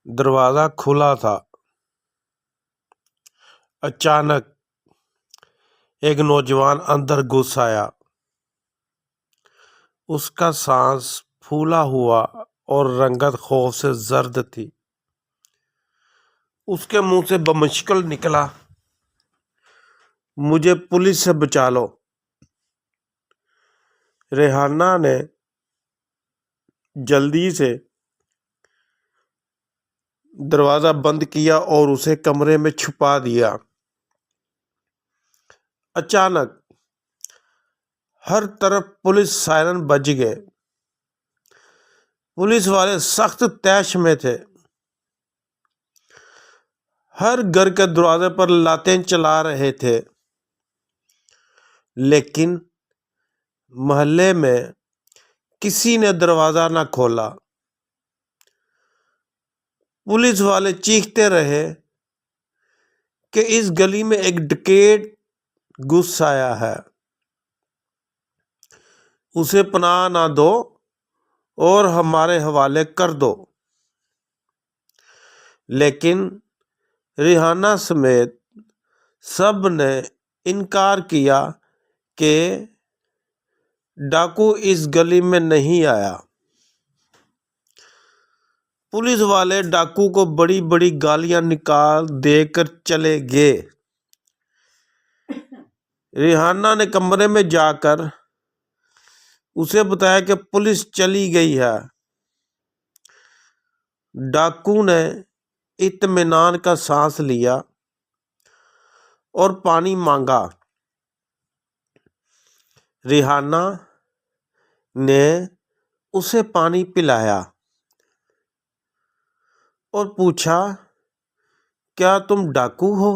دروازہ کھلا تھا۔ اچانک ایک نوجوان اندر گھس آیا۔ اس کا سانس پھولا ہوا اور رنگت خوف سے زرد تھی۔ اس کے منہ سے بمشکل نکلا، مجھے پولیس سے بچا لو۔ ریحانہ نے جلدی سے دروازہ بند کیا اور اسے کمرے میں چھپا دیا۔ اچانک ہر طرف پولیس سائرن بج گئے۔ پولیس والے سخت طیش میں تھے، ہر گھر کے دروازے پر لاتیں چلا رہے تھے، لیکن محلے میں کسی نے دروازہ نہ کھولا۔ پولیس والے چیختے رہے کہ اس گلی میں ایک ڈکیت گھس آیا ہے، اسے پناہ نہ دو اور ہمارے حوالے کر دو۔ لیکن ریحانہ سمیت سب نے انکار کیا کہ ڈاکو اس گلی میں نہیں آیا۔ پولیس والے ڈاکو کو بڑی بڑی گالیاں نکال دے کر چلے گئے۔ ریحانہ نے کمرے میں جا کر اسے بتایا کہ پولیس چلی گئی ہے۔ ڈاکو نے اطمینان کا سانس لیا اور پانی مانگا۔ ریحانہ نے اسے پانی پلایا اور پوچھا، کیا تم ڈاکو ہو؟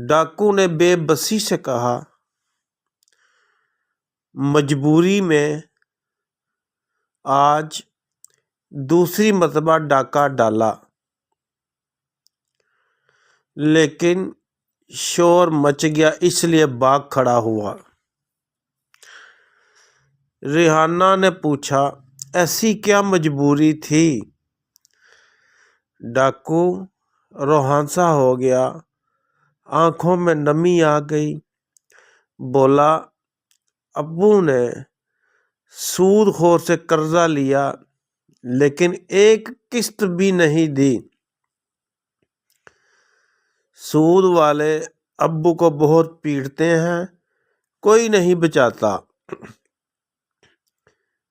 ڈاکو نے بے بسی سے کہا، مجبوری میں آج دوسری مرتبہ ڈاکہ ڈالا، لیکن شور مچ گیا اس لیے بھاگ کھڑا ہوا۔ ریحانہ نے پوچھا، ایسی کیا مجبوری تھی؟ ڈاکو روحانسا ہو گیا، آنکھوں میں نمی آ گئی، بولا، ابو نے سود خور سے قرضہ لیا لیکن ایک قسط بھی نہیں دی۔ سود والے ابو کو بہت پیٹتے ہیں، کوئی نہیں بچاتا۔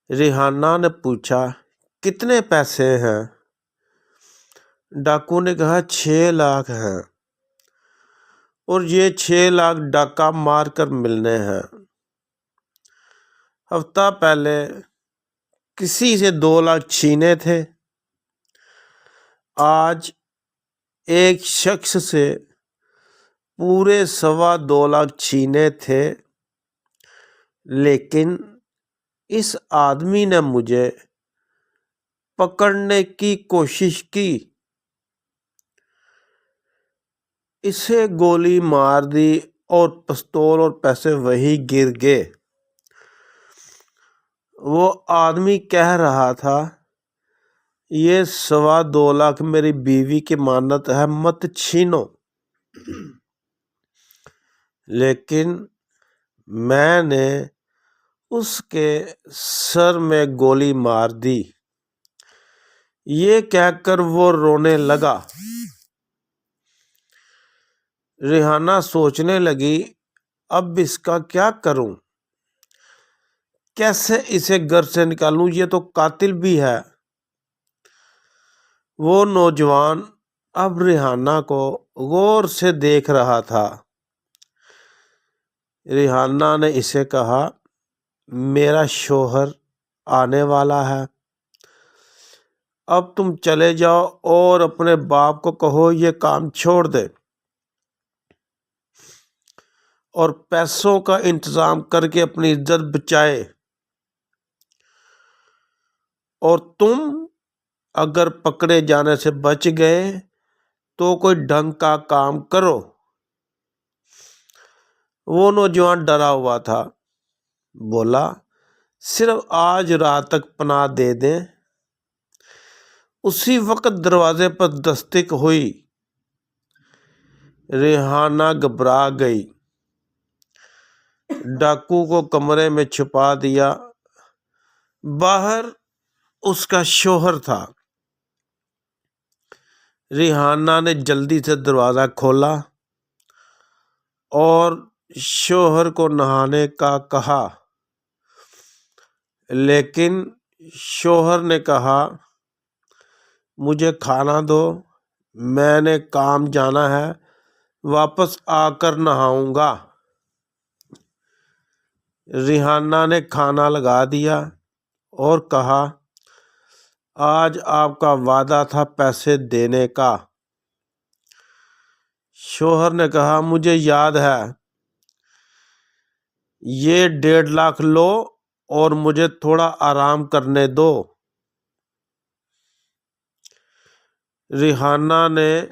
ریحانہ نے پوچھا، کتنے پیسے ہیں؟ ڈاکو نے کہا، 6 لاکھ ہیں، اور یہ 6 لاکھ ڈاکہ مار کر ملنے ہیں۔ ہفتہ پہلے کسی سے 2 لاکھ چھینے تھے، آج ایک شخص سے پورے 2.25 لاکھ چھینے تھے، لیکن اس آدمی نے مجھے پکڑنے کی کوشش کی، اسے گولی مار دی اور پستول اور پیسے وہیں گر گئے۔ وہ آدمی کہہ رہا تھا، یہ 2.25 لاکھ میری بیوی کی مانت ہے، مت چھینو۔ لیکن میں نے اس کے سر میں گولی مار دی۔ یہ کہہ کر وہ رونے لگا۔ ریحانہ سوچنے لگی، اب اس کا کیا کروں؟ کیسے اسے گھر سے نکالوں؟ یہ تو قاتل بھی ہے۔ وہ نوجوان اب ریحانہ کو غور سے دیکھ رہا تھا۔ ریحانہ نے اسے کہا، میرا شوہر آنے والا ہے، اب تم چلے جاؤ اور اپنے باپ کو کہو یہ کام چھوڑ دے اور پیسوں کا انتظام کر کے اپنی عزت بچائے، اور تم اگر پکڑے جانے سے بچ گئے تو کوئی ڈھنگ کا کام کرو۔ وہ نوجوان ڈرا ہوا تھا، بولا، صرف آج رات تک پناہ دے دیں۔ اسی وقت دروازے پر دستک ہوئی۔ ریحانہ گھبرا گئی، ڈاکو کو کمرے میں چھپا دیا۔ باہر اس کا شوہر تھا۔ ریحانہ نے جلدی سے دروازہ کھولا اور شوہر کو نہانے کا کہا، لیکن شوہر نے کہا، مجھے کھانا دو، میں نے کام جانا ہے، واپس آ کر نہاؤں گا۔ ریحانہ نے کھانا لگا دیا اور کہا، آج آپ کا وعدہ تھا پیسے دینے کا۔ شوہر نے کہا، مجھے یاد ہے، یہ 1.5 لاکھ لو اور مجھے تھوڑا آرام کرنے دو۔ ریحانہ نے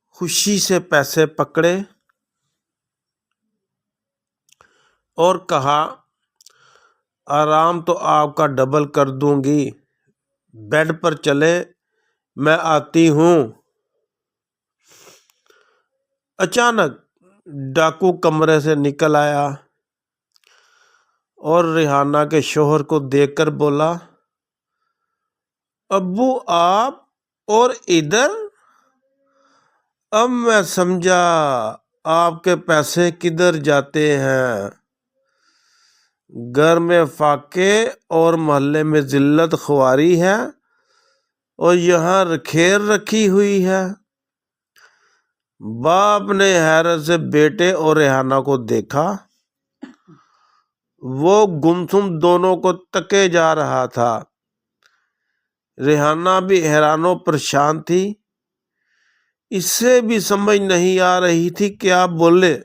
خوشی سے پیسے پکڑے اور کہا، آرام تو آپ کا ڈبل کر دوں گی، بیڈ پر چلے، میں آتی ہوں۔ اچانک ڈاکو کمرے سے نکل آیا اور ریحانہ کے شوہر کو دیکھ کر بولا، ابو آپ اور ادھر؟ اب میں سمجھا آپ کے پیسے کدھر جاتے ہیں۔ گھر میں فاقے اور محلے میں ذلت خواری ہے اور یہاں رکھیر رکھی ہوئی ہے۔ باپ نے حیرت سے بیٹے اور ریحانہ کو دیکھا۔ وہ گمسم دونوں کو تکے جا رہا تھا۔ ریحانہ بھی حیران و پریشان تھی، اسے بھی سمجھ نہیں آ رہی تھی کیا بولے۔